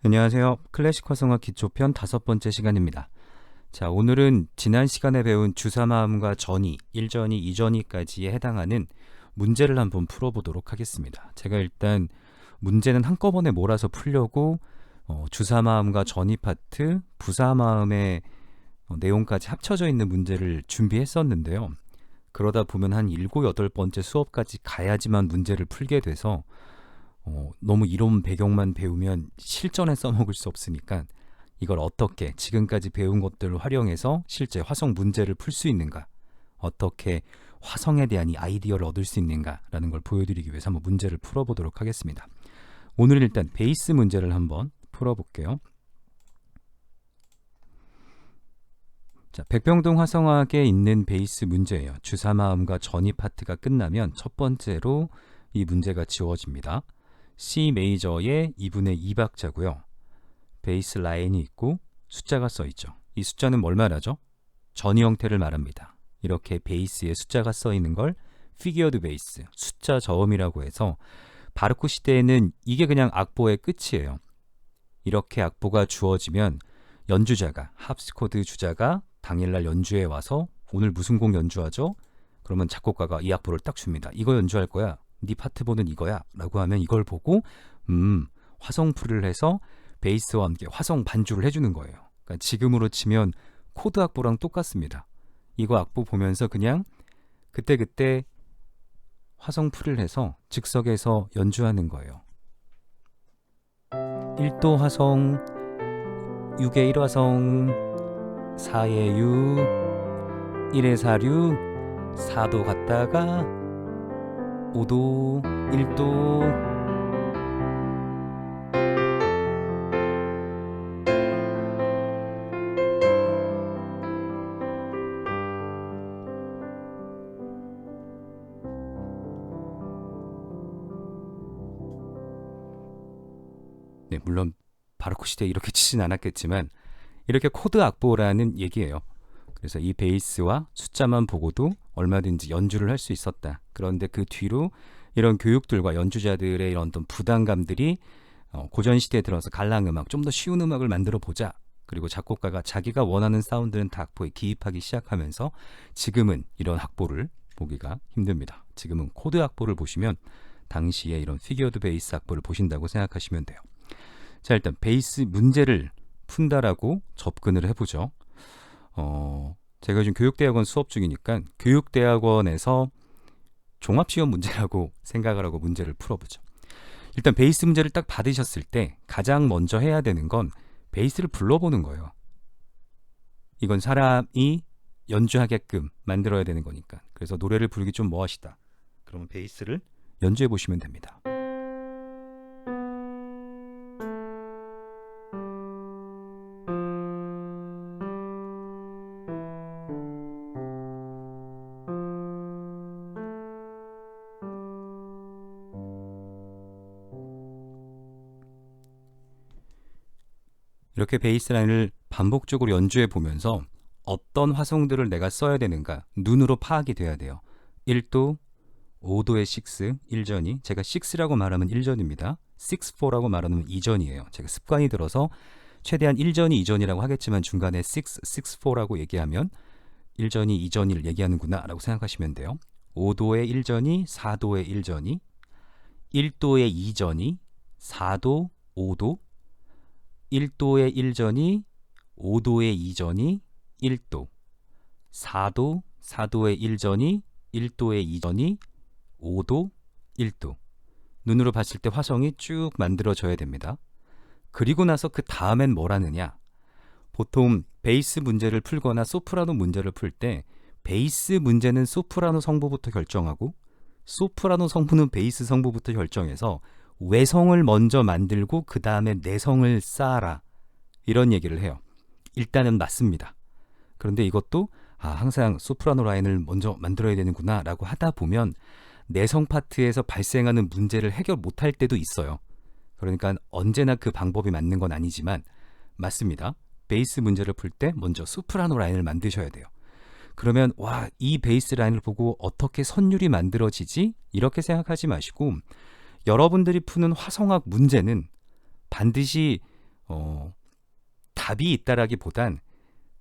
안녕하세요. 클래식 화성학 기초편 5번째 시간입니다. 자, 오늘은 지난 시간에 배운 주사마음과 전이, 1전이, 2전이까지에 해당하는 문제를 한번 풀어보도록 하겠습니다. 제가 일단 문제는 한꺼번에 몰아서 풀려고 주사마음과 전이 파트, 부사마음의 내용까지 합쳐져 있는 문제를 준비했었는데요. 그러다 보면 한 7, 8번째 수업까지 가야지만 문제를 풀게 돼서 너무 이론 배경만 배우면 실전에 써먹을 수 없으니까 이걸 어떻게 지금까지 배운 것들을 활용해서 실제 화성 문제를 풀 수 있는가, 어떻게 화성에 대한 이 아이디어를 얻을 수 있는가라는 걸 보여드리기 위해서 한번 문제를 풀어보도록 하겠습니다. 오늘은 일단 베이스 문제를 한번 풀어볼게요. 자, 백병동 화성학에 있는 베이스 문제예요. 주사마음과 전이 파트가 끝나면 첫 번째로 이 문제가 지워집니다. C 메이저의 2분의 2박자고요. 베이스 라인이 있고 숫자가 써있죠. 이 숫자는 뭘 말하죠? 전이 형태를 말합니다. 이렇게 베이스에 숫자가 써있는 걸 피겨드 베이스, 숫자 저음이라고 해서 바르크 시대에는 이게 그냥 악보의 끝이에요. 이렇게 악보가 주어지면 연주자가, 합스코드 주자가 당일날 연주에 와서 오늘 무슨 곡 연주하죠? 그러면 작곡가가 이 악보를 딱 줍니다. 이거 연주할 거야. 네 파트본은 이거야 라고 하면 이걸 보고 화성풀이를 해서 베이스와 함께 화성 반주를 해주는 거예요. 그러니까 지금으로 치면 코드 악보랑 똑같습니다. 이거 악보 보면서 그냥 그때그때 화성풀이를 해서 즉석에서 연주하는 거예요. 1도 화성, 6의 1화성, 4의 6, 1의 4류, 4도 갔다가 5도, 1도, 네, 물론 바로크 시대에 이렇게 치진 않았겠지만 이렇게 코드 악보라는 얘기예요. 그래서 이 베이스와 숫자만 보고도 얼마든지 연주를 할 수 있었다. 그런데 그 뒤로 이런 교육들과 연주자들의 이런 어떤 부담감들이 고전 시대에 들어서 갈랑음악, 좀 더 쉬운 음악을 만들어 보자. 그리고 작곡가가 자기가 원하는 사운드는 다 악보에 기입하기 시작하면서 지금은 이런 악보를 보기가 힘듭니다. 지금은 코드 악보를 보시면 당시에 이런 피겨드 베이스 악보를 보신다고 생각하시면 돼요. 자, 일단 베이스 문제를 푼다라고 접근을 해보죠. 제가 지금 교육대학원 수업 중이니까 교육대학원에서 종합시험 문제라고 생각을 하고 문제를 풀어보죠. 일단 베이스 문제를 딱 받으셨을 때 가장 먼저 해야 되는 건 베이스를 불러보는 거예요. 이건 사람이 연주하게끔 만들어야 되는 거니까. 그래서 노래를 부르기 좀 뭐하시다. 그러면 베이스를 연주해 보시면 됩니다. 이렇게 베이스 라인을 반복적으로 연주해 보면서 어떤 화성들을 내가 써야 되는가 눈으로 파악이 돼야 돼요. 1도, 5도의 6, 1전이 제가 6라고 말하면 1전입니다. 6-4라고 말하면 2전이에요. 제가 습관이 들어서 최대한 1전이 2전이라고 하겠지만 중간에 6, 6-4라고 얘기하면 1전이 2전을 얘기하는구나 라고 생각하시면 돼요. 5도의 1전이 4도의 1전이 1도의 2전이 4도, 5도 1도의 1전이 5도의 2전이 1도 4도, 4도의 1전이 1도의 2전이 5도, 1도 눈으로 봤을 때 화성이 쭉 만들어져야 됩니다. 그리고 나서 그 다음엔 뭘 하느냐, 보통 베이스 문제를 풀거나 소프라노 문제를 풀 때 베이스 문제는 소프라노 성부부터 결정하고 소프라노 성부는 베이스 성부부터 결정해서 외성을 먼저 만들고 그 다음에 내성을 쌓아라, 이런 얘기를 해요. 일단은 맞습니다. 그런데 이것도 항상 소프라노 라인을 먼저 만들어야 되는구나 라고 하다 보면 내성 파트에서 발생하는 문제를 해결 못할 때도 있어요. 그러니까 언제나 그 방법이 맞는 건 아니지만 맞습니다. 베이스 문제를 풀 때 먼저 소프라노 라인을 만드셔야 돼요. 그러면 이 베이스 라인을 보고 어떻게 선율이 만들어지지? 이렇게 생각하지 마시고 여러분들이 푸는 화성학 문제는 반드시 답이 있다라기보단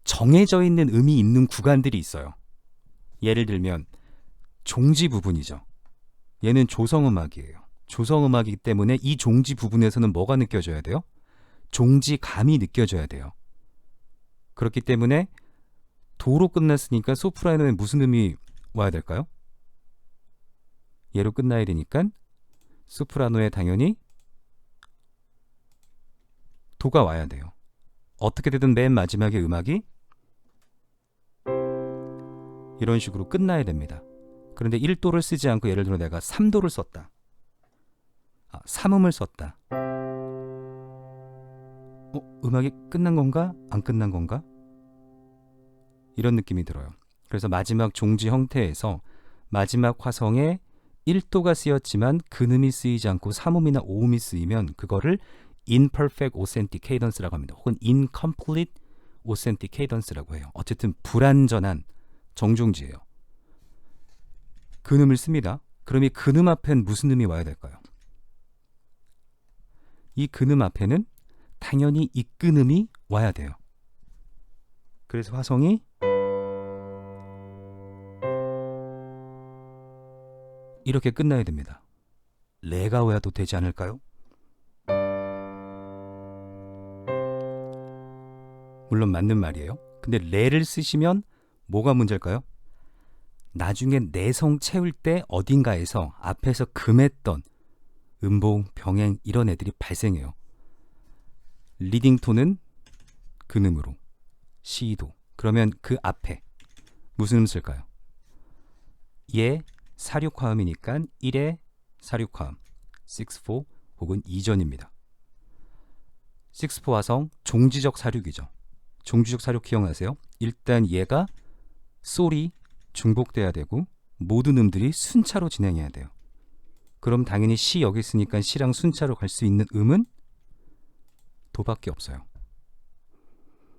정해져 있는 음이 있는 구간들이 있어요. 예를 들면 종지 부분이죠. 얘는 조성음악이에요. 조성음악이기 때문에 이 종지 부분에서는 뭐가 느껴져야 돼요? 종지감이 느껴져야 돼요. 그렇기 때문에 도로 끝났으니까 소프라노에 무슨 음이 와야 될까요? 얘로 끝나야 되니까 소프라노에 당연히 도가 와야 돼요. 어떻게 되든 맨 마지막에 음악이 이런 식으로 끝나야 됩니다. 그런데 1도를 쓰지 않고 예를 들어 내가 3도를 썼다. 3음을 썼다. 음악이 끝난 건가? 안 끝난 건가? 이런 느낌이 들어요. 그래서 마지막 종지 형태에서 마지막 화성에 1도가 쓰였지만 근음이 쓰이지 않고 3음이나 5음이 쓰이면 그거를 imperfect authentic cadence라고 합니다. 혹은 incomplete authentic cadence라고 해요. 어쨌든 불완전한 정종지예요. 근음을 씁니다. 그럼 이 근음 앞엔 무슨 음이 와야 될까요? 이 근음 앞에는 당연히 이 근음이 와야 돼요. 그래서 화성이 이렇게 끝나야 됩니다. 레가 와도 되지 않을까요? 물론 맞는 말이에요. 근데 레를 쓰시면 뭐가 문제일까요? 나중에 내성 채울 때 어딘가에서 앞에서 금했던 음봉, 병행 이런 애들이 발생해요. 리딩 톤은 근음으로 C도. 그러면 그 앞에 무슨 음 쓸까요? 얘 사륙화음이니까 1의 사륙화음 6-4 혹은 2전입니다. 6-4 화성 종지적 사륙이죠. 종지적 사륙 기억나세요? 일단 얘가 솔이 중복돼야 되고 모든 음들이 순차로 진행해야 돼요. 그럼 당연히 C 여기 있으니까 C랑 순차로 갈 수 있는 음은 도밖에 없어요.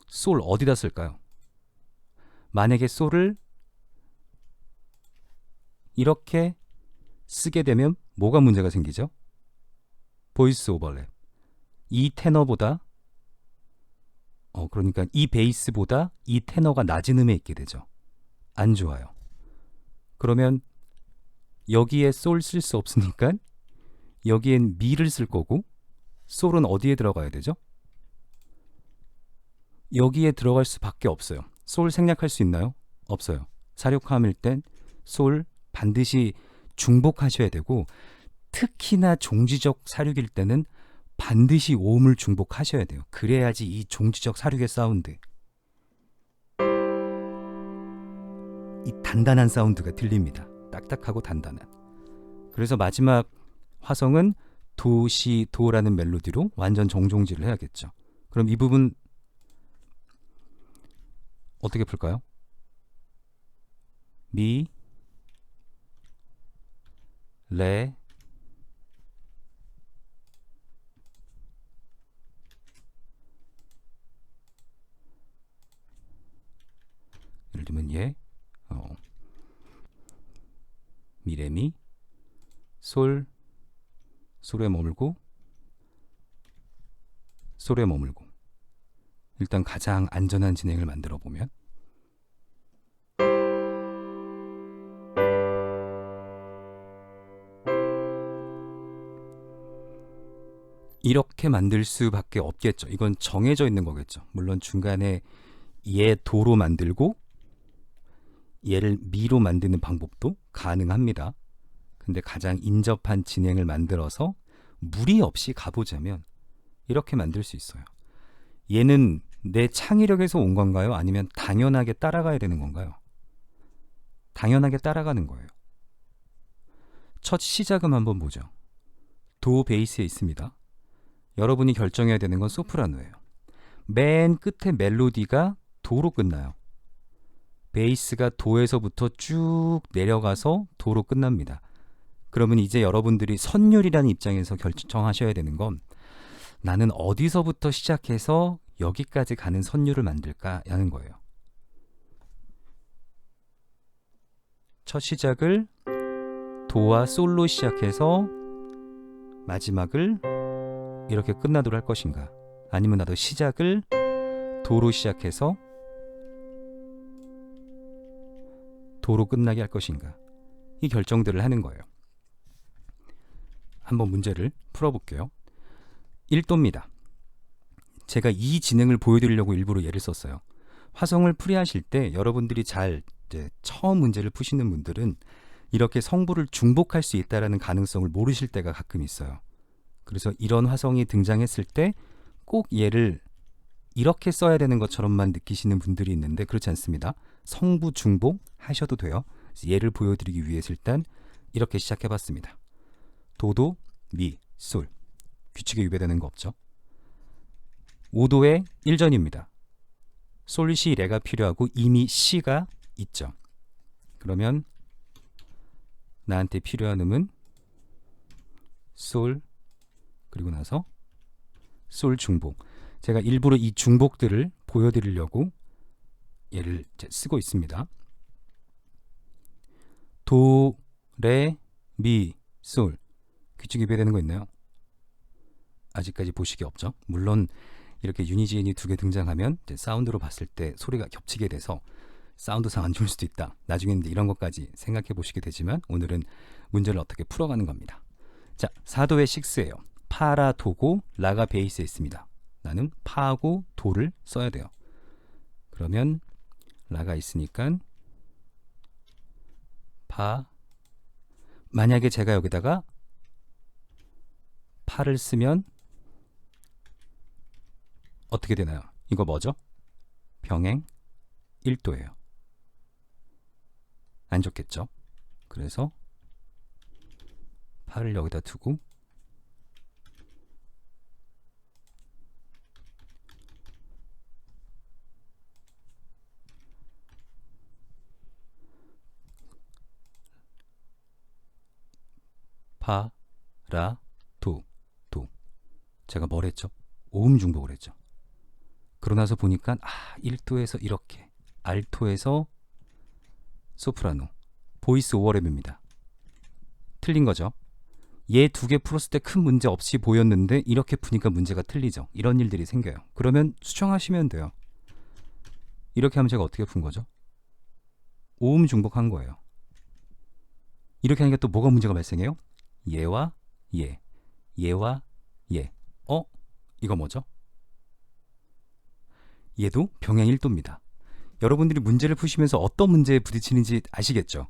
솔 어디다 쓸까요? 만약에 솔을 이렇게 쓰게 되면 뭐가 문제가 생기죠? 보이스 오버랩. 이 테너보다 그러니까 이 베이스보다 이 테너가 낮은 음에 있게 되죠. 안 좋아요. 그러면 여기에 솔 쓸 수 없으니까 여기엔 미를 쓸 거고 솔은 어디에 들어가야 되죠? 여기에 들어갈 수밖에 없어요. 솔 생략할 수 있나요? 없어요. 사륙화음일 땐 솔 반드시 중복하셔야 되고 특히나 종지적 사륙일 때는 반드시 오음을 중복하셔야 돼요. 그래야지 이 종지적 사륙의 사운드, 이 단단한 사운드가 들립니다. 딱딱하고 단단한. 그래서 마지막 화성은 도, 시, 도라는 멜로디로 완전 정종지를 해야겠죠. 그럼 이 부분 어떻게 풀까요? 미, 레, 예를 들면 얘 미레미, 솔, 솔에 머물고 솔에 머물고 일단 가장 안전한 진행을 만들어 보면 이렇게 만들 수밖에 없겠죠. 이건 정해져 있는 거겠죠. 물론 중간에 얘 도로 만들고 얘를 미로 만드는 방법도 가능합니다. 근데 가장 인접한 진행을 만들어서 무리 없이 가보자면 이렇게 만들 수 있어요. 얘는 내 창의력에서 온 건가요? 아니면 당연하게 따라가야 되는 건가요? 당연하게 따라가는 거예요. 첫 시작음 한번 보죠. 도 베이스에 있습니다. 여러분이 결정해야 되는 건 소프라노예요. 맨 끝에 멜로디가 도로 끝나요. 베이스가 도에서부터 쭉 내려가서 도로 끝납니다. 그러면 이제 여러분들이 선율이라는 입장에서 결정하셔야 되는 건 나는 어디서부터 시작해서 여기까지 가는 선율을 만들까 하는 거예요. 첫 시작을 도와 솔로 시작해서 마지막을 이렇게 끝나도록 할 것인가. 아니면 나도 시작을 도로 시작해서 도로 끝나게 할 것인가. 이 결정들을 하는 거예요. 한번 문제를 풀어볼게요. 1도입니다. 제가 이 지능을 보여드리려고 일부러 예를 썼어요. 화성을 풀이하실 때 여러분들이 잘 이제 처음 문제를 푸시는 분들은 이렇게 성부를 중복할 수 있다는 가능성을 모르실 때가 가끔 있어요. 그래서 이런 화성이 등장했을 때 꼭 얘를 이렇게 써야 되는 것처럼만 느끼시는 분들이 있는데 그렇지 않습니다. 성부 중복 하셔도 돼요. 얘를 보여드리기 위해서 일단 이렇게 시작해봤습니다. 도도, 미, 솔. 규칙에 위배되는 거 없죠. 5도의 1전입니다. 솔, 시, 레가 필요하고 이미 시가 있죠. 그러면 나한테 필요한 음은 솔, 그리고 나서 솔 중복. 제가 일부러 이 중복들을 보여드리려고 얘를 쓰고 있습니다. 도, 레, 미, 솔. 규칙이 위배되는 거 있나요? 아직까지 보시기 없죠. 물론 이렇게 유니지인이 2개 등장하면 이제 사운드로 봤을 때 소리가 겹치게 돼서 사운드상 안 좋을 수도 있다. 나중에는 이런 것까지 생각해 보시게 되지만 오늘은 문제를 어떻게 풀어가는 겁니다. 자, 4도의 6예요. 파라, 도고, 라가 베이스에 있습니다. 나는 파하고 도를 써야 돼요. 그러면 라가 있으니까 파. 만약에 제가 여기다가 파를 쓰면 어떻게 되나요? 이거 뭐죠? 병행 1도예요. 안 좋겠죠? 그래서 파를 여기다 두고 파, 라, 도, 도. 제가 뭘 했죠? 오음 중복을 했죠. 그러고 나서 보니까 1도에서 이렇게, 알토에서 소프라노, 보이스 오버랩입니다. 틀린 거죠. 얘 2개 풀었을 때 큰 문제 없이 보였는데 이렇게 푸니까 문제가 틀리죠. 이런 일들이 생겨요. 그러면 수정하시면 돼요. 이렇게 하면 제가 어떻게 푼 거죠? 오음 중복한 거예요. 이렇게 하니까 또 뭐가 문제가 발생해요? 얘와 얘, 얘와 얘. 이거 뭐죠? 얘도 병행 1도입니다. 여러분들이 문제를 푸시면서 어떤 문제에 부딪히는지 아시겠죠?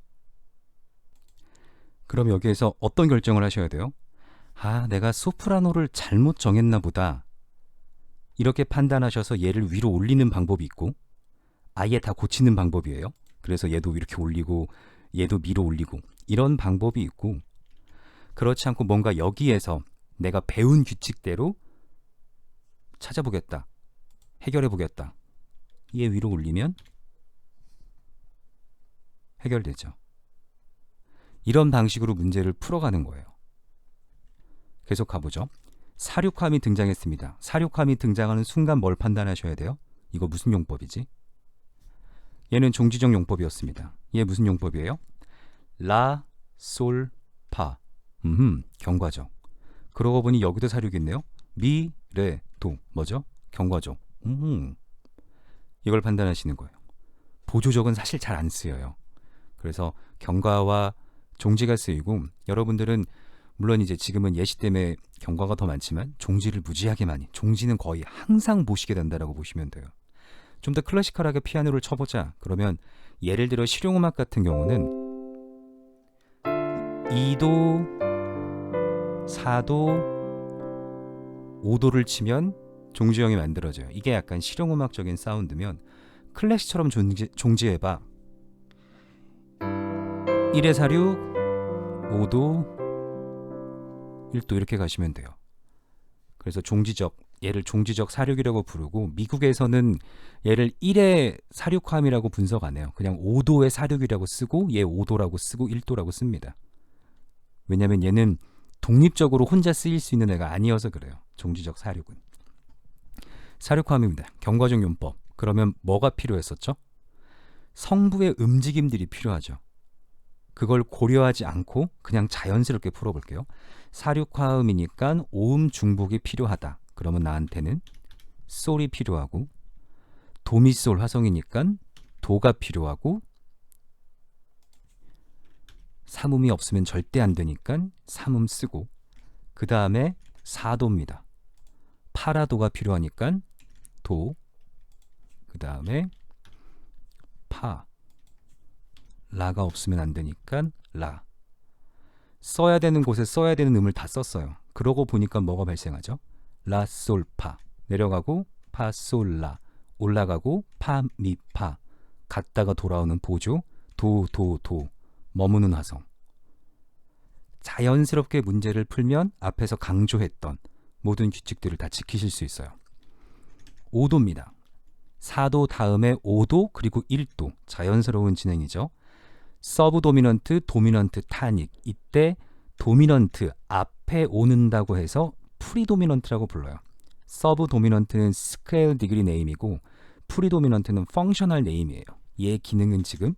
그럼 여기에서 어떤 결정을 하셔야 돼요? 내가 소프라노를 잘못 정했나 보다. 이렇게 판단하셔서 얘를 위로 올리는 방법이 있고 아예 다 고치는 방법이에요. 그래서 얘도 이렇게 올리고 얘도 위로 올리고 이런 방법이 있고, 그렇지 않고 뭔가 여기에서 내가 배운 규칙대로 찾아보겠다, 해결해보겠다. 얘 위로 올리면 해결되죠. 이런 방식으로 문제를 풀어가는 거예요. 계속 가보죠. 사륙함이 등장했습니다. 사륙함이 등장하는 순간 뭘 판단하셔야 돼요? 이거 무슨 용법이지? 얘는 종지적 용법이었습니다. 얘 무슨 용법이에요? 라, 솔, 파. 경과적. 그러고 보니 여기도 사륙이 있네요. 미, 레, 도. 뭐죠? 경과적. 이걸 판단하시는 거예요. 보조적은 사실 잘 안 쓰여요. 그래서 경과와 종지가 쓰이고, 여러분들은 물론 이제 지금은 예시 때문에 경과가 더 많지만 종지를 무지하게 많이, 종지는 거의 항상 보시게 된다라고 보시면 돼요. 좀 더 클래시컬하게 피아노를 쳐보자. 그러면 예를 들어 실용음악 같은 경우는 2도, 4도, 5도를 치면 종지형이 만들어져요. 이게 약간 실용음악적인 사운드면 클래식처럼 종지해봐. 1의 사륙, 5도, 1도 이렇게 가시면 돼요. 그래서 종지적, 얘를 종지적 사륙이라고 부르고, 미국에서는 얘를 1의 사륙함이라고 분석 안 해요. 그냥 5도의 사륙이라고 쓰고 얘 5도라고 쓰고 1도라고 씁니다. 왜냐면 얘는 독립적으로 혼자 쓰일 수 있는 애가 아니어서 그래요. 종지적 사륙은. 사륙함입니다. 경과적 용법. 그러면 뭐가 필요했었죠? 성부의 움직임들이 필요하죠. 그걸 고려하지 않고 그냥 자연스럽게 풀어볼게요. 사륙화음이니까 오음 중복이 필요하다. 그러면 나한테는 솔이 필요하고, 도미솔 화성이니까 도가 필요하고, 삼음이 없으면 절대 안 되니까 삼음 쓰고, 그 다음에 사도입니다. 파라도가 필요하니까 도, 그 다음에 파, 라가 없으면 안 되니까 라. 써야 되는 곳에 써야 되는 음을 다 썼어요. 그러고 보니까 뭐가 발생하죠? 라, 솔, 파. 내려가고 파, 솔, 라. 올라가고 파, 미, 파. 갔다가 돌아오는 보조, 도, 도, 도. 머무는 화성. 자연스럽게 문제를 풀면 앞에서 강조했던 모든 규칙들을 다 지키실 수 있어요. 5도입니다. 4도 다음에 5도 그리고 1도. 자연스러운 진행이죠. 서브 도미넌트, 도미넌트, 타닉. 이때 도미넌트 앞에 오는다고 해서 프리도미넌트라고 불러요. 서브 도미넌트는 스케일 디그리 네임이고 프리도미넌트는 펑셔널 네임이에요. 얘 기능은 지금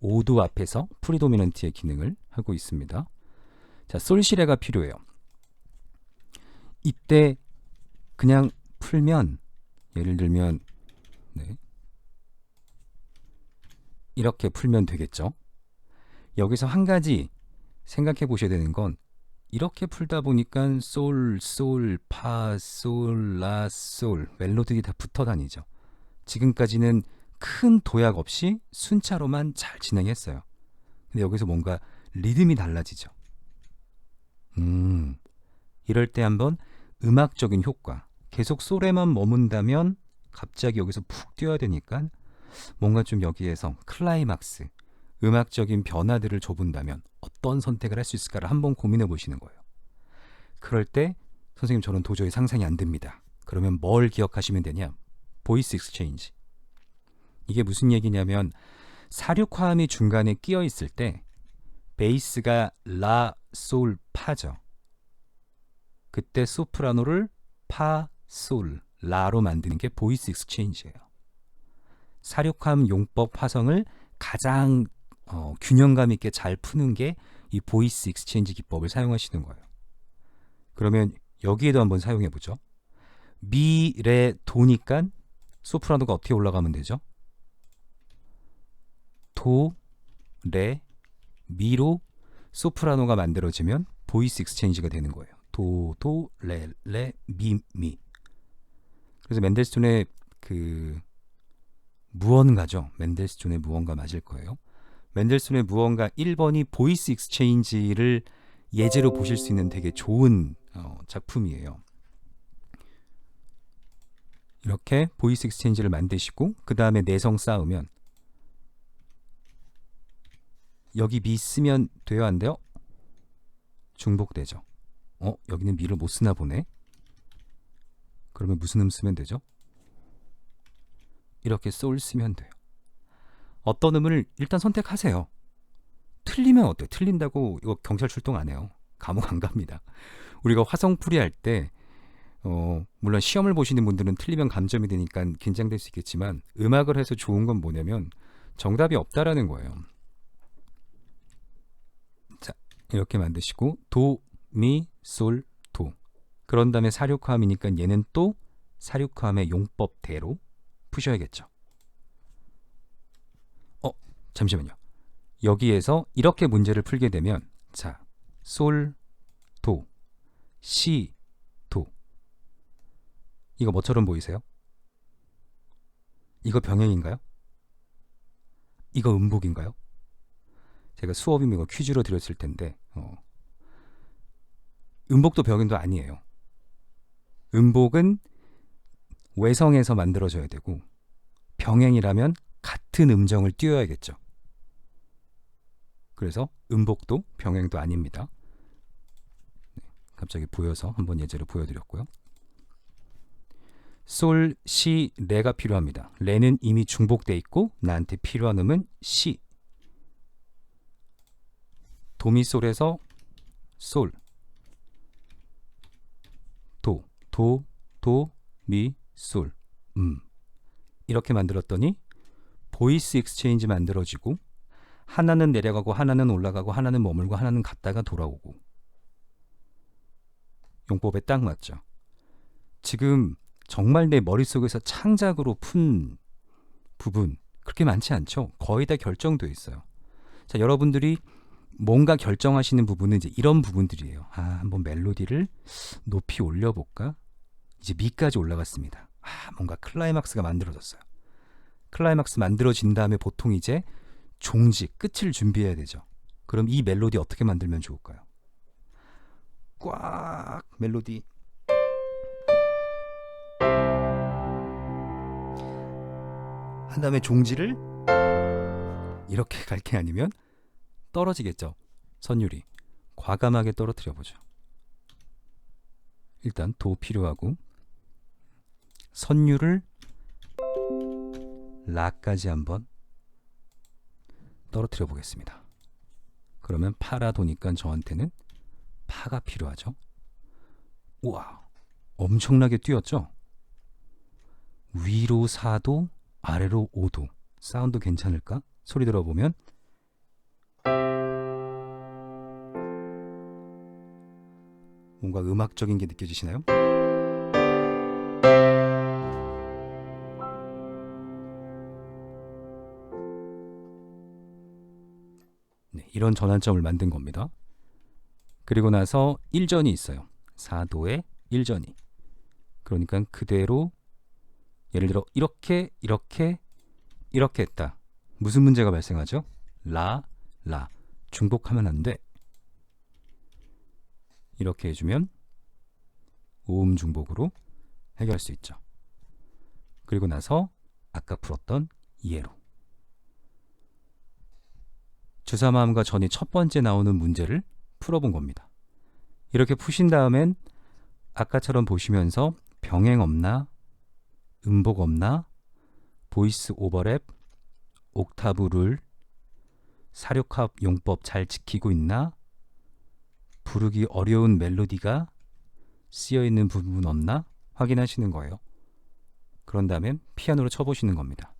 5도 앞에서 프리도미넌트의 기능을 하고 있습니다. 자, 솔시레가 필요해요. 이때 그냥 풀면 예를 들면 이렇게 풀면 되겠죠. 여기서 한 가지 생각해 보셔야 되는 건 이렇게 풀다 보니까 솔, 솔, 파, 솔, 라, 솔 멜로디가 다 붙어 다니죠. 지금까지는 큰 도약 없이 순차로만 잘 진행했어요. 근데 여기서 뭔가 리듬이 달라지죠. 이럴 때 한번 음악적인 효과. 계속 솔에만 머문다면 갑자기 여기서 푹 뛰어야 되니까 뭔가 좀 여기에서 클라이막스, 음악적인 변화들을 줘본다면 어떤 선택을 할 수 있을까를 한번 고민해 보시는 거예요. 그럴 때 선생님 저는 도저히 상상이 안 됩니다. 그러면 뭘 기억하시면 되냐? 보이스 익스체인지. 이게 무슨 얘기냐면 사륙화음이 중간에 끼어 있을 때 베이스가 라, 솔, 파죠. 그때 소프라노를 파, 솔, 라로 만드는 게 보이스 익스체인지예요. 사륙화음 용법 화성을 가장 균형감 있게 잘 푸는 게 이 보이스 익스체인지 기법을 사용하시는 거예요. 그러면 여기에도 한번 사용해 보죠. 미, 레, 도니까 소프라노가 어떻게 올라가면 되죠? 도, 레, 미로 소프라노가 만들어지면 보이스 익스체인지가 되는 거예요. 도, 도, 레, 레, 미, 미. 그래서 맨델스존의 그 무언가죠. 맨델스존의 무언가 맞을 거예요. 맨델스존의 무언가 1번이 보이스 익스체인지를 예제로 보실 수 있는 되게 좋은 작품이에요. 이렇게 보이스 익스체인지를 만드시고 그 다음에 내성 쌓으면 여기 미 쓰면 돼요? 안 돼요? 중복되죠. 여기는 미를 못 쓰나 보네. 그러면 무슨 음 쓰면 되죠? 이렇게 솔 쓰면 돼요. 어떤 음을 일단 선택하세요. 틀리면 어때요? 틀린다고 이거 경찰 출동 안 해요. 감옥 안 갑니다. 우리가 화성풀이 할 때 물론 시험을 보시는 분들은 틀리면 감점이 되니까 긴장될 수 있겠지만 음악을 해서 좋은 건 뭐냐면 정답이 없다라는 거예요. 자, 이렇게 만드시고 도, 미, 솔, 도. 그런 다음에 사륙화음이니까 얘는 또 사륙화음의 용법대로 푸셔야겠죠. 잠시만요. 여기에서 이렇게 문제를 풀게 되면 자, 솔, 도, 시, 도. 이거 뭐처럼 보이세요? 이거 병행인가요? 이거 음복인가요? 제가 수업이면 이거 퀴즈로 드렸을 텐데 음복도 병행도 아니에요. 음복은 외성에서 만들어져야 되고 병행이라면 같은 음정을 띄워야겠죠. 그래서 음복도 병행도 아닙니다. 갑자기 보여서 한번 예제를 보여드렸고요. 솔, 시, 레가 필요합니다. 레는 이미 중복돼 있고 나한테 필요한 음은 시. 도미솔에서 솔, 도, 도, 도, 미, 솔. 이렇게 만들었더니 보이스 익스체인지 만들어지고 하나는 내려가고 하나는 올라가고 하나는 머물고 하나는 갔다가 돌아오고 용법에 딱 맞죠. 지금 정말 내 머릿속에서 창작으로 푼 부분 그렇게 많지 않죠. 거의 다 결정되어 있어요. 자, 여러분들이 뭔가 결정하시는 부분은 이제 이런 부분들이에요. 한번 멜로디를 높이 올려볼까? 이제 미까지 올라갔습니다. 뭔가 클라이막스가 만들어졌어요. 클라이막스 만들어진 다음에 보통 이제 종지, 끝을 준비해야 되죠. 그럼 이 멜로디 어떻게 만들면 좋을까요? 꽉 멜로디 한 다음에 종지를 이렇게 갈 게 아니면 떨어지겠죠. 선율이 과감하게 떨어뜨려 보죠. 일단 도 필요하고 선율을 라까지 한번 떨어뜨려 보겠습니다. 그러면 파라 도니까 저한테는 파가 필요하죠. 우와, 엄청나게 뛰었죠. 위로 4도, 아래로 5도. 사운드 괜찮을까? 소리 들어보면 뭔가 음악적인 게 느껴지시나요? 네, 이런 전환점을 만든 겁니다. 그리고 나서 1전이 있어요. 4도에 1전이. 그러니까 그대로 예를 들어 이렇게 했다. 무슨 문제가 발생하죠? 라 중복하면 안 돼. 이렇게 해주면 오음 중복으로 해결할 수 있죠. 그리고 나서 아까 풀었던 이해로 주사마음과 전이 첫 번째 나오는 문제를 풀어본 겁니다. 이렇게 푸신 다음엔 아까처럼 보시면서 병행 없나, 음복 없나, 보이스 오버랩, 옥타브 룰, 사륙합 용법 잘 지키고 있나, 부르기 어려운 멜로디가 쓰여있는 부분 없나 확인하시는 거예요. 그런 다음에 피아노로 쳐보시는 겁니다.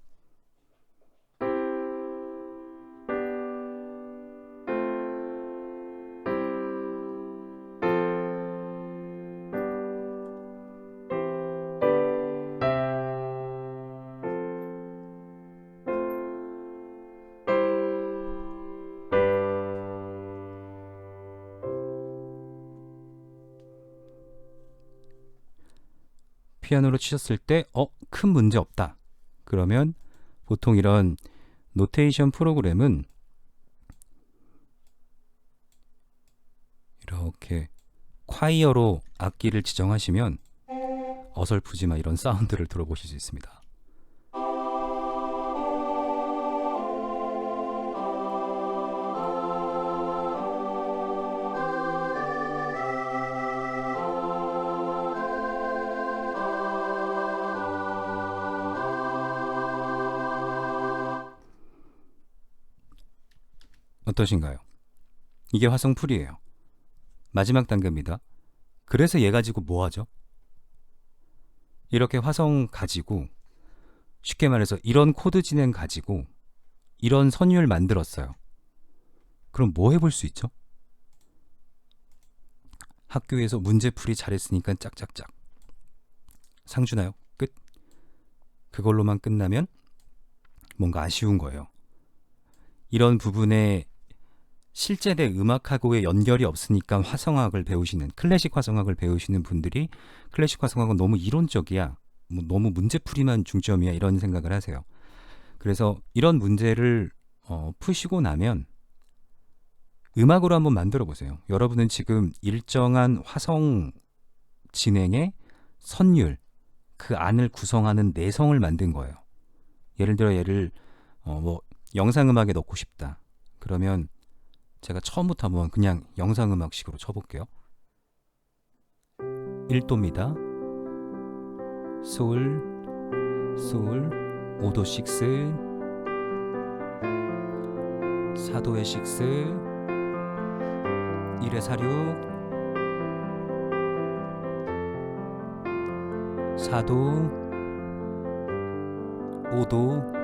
피아노로 치셨을 때 큰 문제 없다. 그러면 보통 이런 노테이션 프로그램은 이렇게 콰이어로 악기를 지정하시면 어설프지만 이런 사운드를 들어보실 수 있습니다. 어떠신가요? 이게 화성풀이에요. 마지막 단계입니다. 그래서 얘 가지고 뭐 하죠? 이렇게 화성 가지고 쉽게 말해서 이런 코드 진행 가지고 이런 선율 만들었어요. 그럼 뭐 해볼 수 있죠? 학교에서 문제풀이 잘했으니까 짝짝짝 상 주나요? 끝. 그걸로만 끝나면 뭔가 아쉬운 거예요. 이런 부분에 실제 내 음악하고의 연결이 없으니까 화성학을 배우시는, 클래식 화성학을 배우시는 분들이 클래식 화성학은 너무 이론적이야, 너무 문제풀이만 중점이야, 이런 생각을 하세요. 그래서 이런 문제를 푸시고 나면 음악으로 한번 만들어 보세요. 여러분은 지금 일정한 화성 진행의 선율, 그 안을 구성하는 내성을 만든 거예요. 예를 들어 얘를 영상음악에 넣고 싶다. 그러면 제가 처음부터 한번 그냥 영상음악식으로 쳐볼게요. 1도입니다. 솔, 5도 6, 4도의 6, 1의 4, 6, 4도, 5도,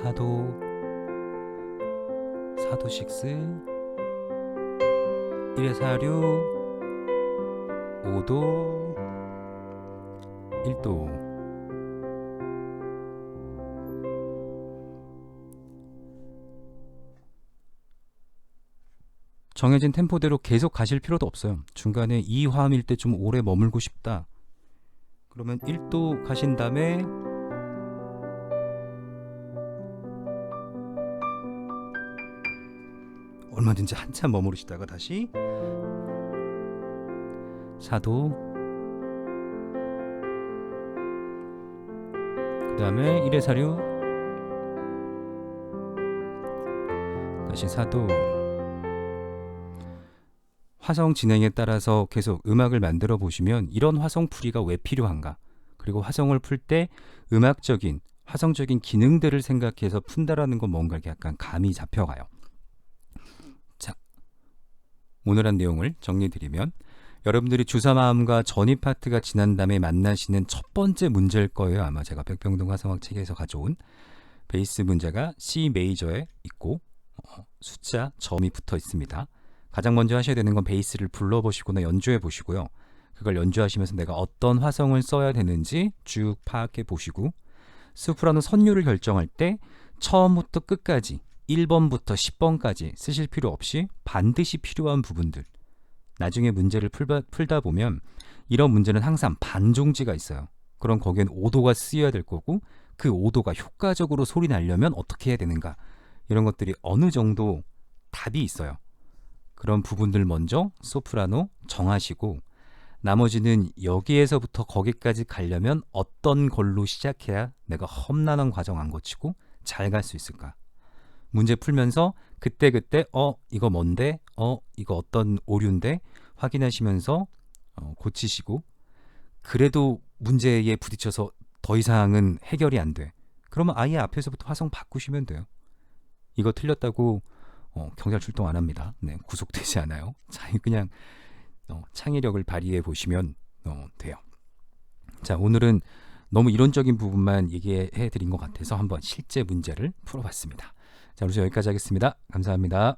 4도 6, 1의 사류 5도 1도. 정해진 템포대로 계속 가실 필요도 없어요. 중간에 이 화음일 때 좀 오래 머물고 싶다. 그러면 1도 가신 다음에 얼마든지 한참 머무르시다가 다시 4도, 그 다음에 1의 사류, 다시 4도. 화성 진행에 따라서 계속 음악을 만들어 보시면 이런 화성풀이가 왜 필요한가, 그리고 화성을 풀 때 음악적인 화성적인 기능들을 생각해서 푼다라는 건 뭔가 이렇게 약간 감이 잡혀가요. 자, 오늘 한 내용을 정리드리면, 여러분들이 주사마음과 전이 파트가 지난 다음에 만나시는 첫 번째 문제일 거예요. 아마 제가 백병동 화성학 책에서 가져온 베이스 문제가 C 메이저에 있고 숫자 점이 붙어 있습니다. 가장 먼저 하셔야 되는 건 베이스를 불러보시거나 연주해 보시고요. 그걸 연주하시면서 내가 어떤 화성을 써야 되는지 쭉 파악해 보시고, 소프라노 선율을 결정할 때 처음부터 끝까지 1번부터 10번까지 쓰실 필요 없이 반드시 필요한 부분들, 나중에 문제를 풀다 보면 이런 문제는 항상 반종지가 있어요. 그럼 거기엔 5도가 쓰여야 될 거고, 그 5도가 효과적으로 소리 나려면 어떻게 해야 되는가, 이런 것들이 어느 정도 답이 있어요. 그런 부분들 먼저 소프라노 정하시고, 나머지는 여기에서부터 거기까지 가려면 어떤 걸로 시작해야 내가 험난한 과정 안 거치고 잘 갈 수 있을까. 문제 풀면서 그때그때 이거 뭔데? 이거 어떤 오류인데? 확인하시면서 고치시고, 그래도 문제에 부딪혀서 더 이상은 해결이 안 돼. 그러면 아예 앞에서부터 화성 바꾸시면 돼요. 이거 틀렸다고 경찰 출동 안 합니다. 네, 구속되지 않아요. 자, 그냥 창의력을 발휘해 보시면 돼요. 자, 오늘은 너무 이론적인 부분만 얘기해 드린 것 같아서 한번 실제 문제를 풀어봤습니다. 자, 우리 여기까지 하겠습니다. 감사합니다.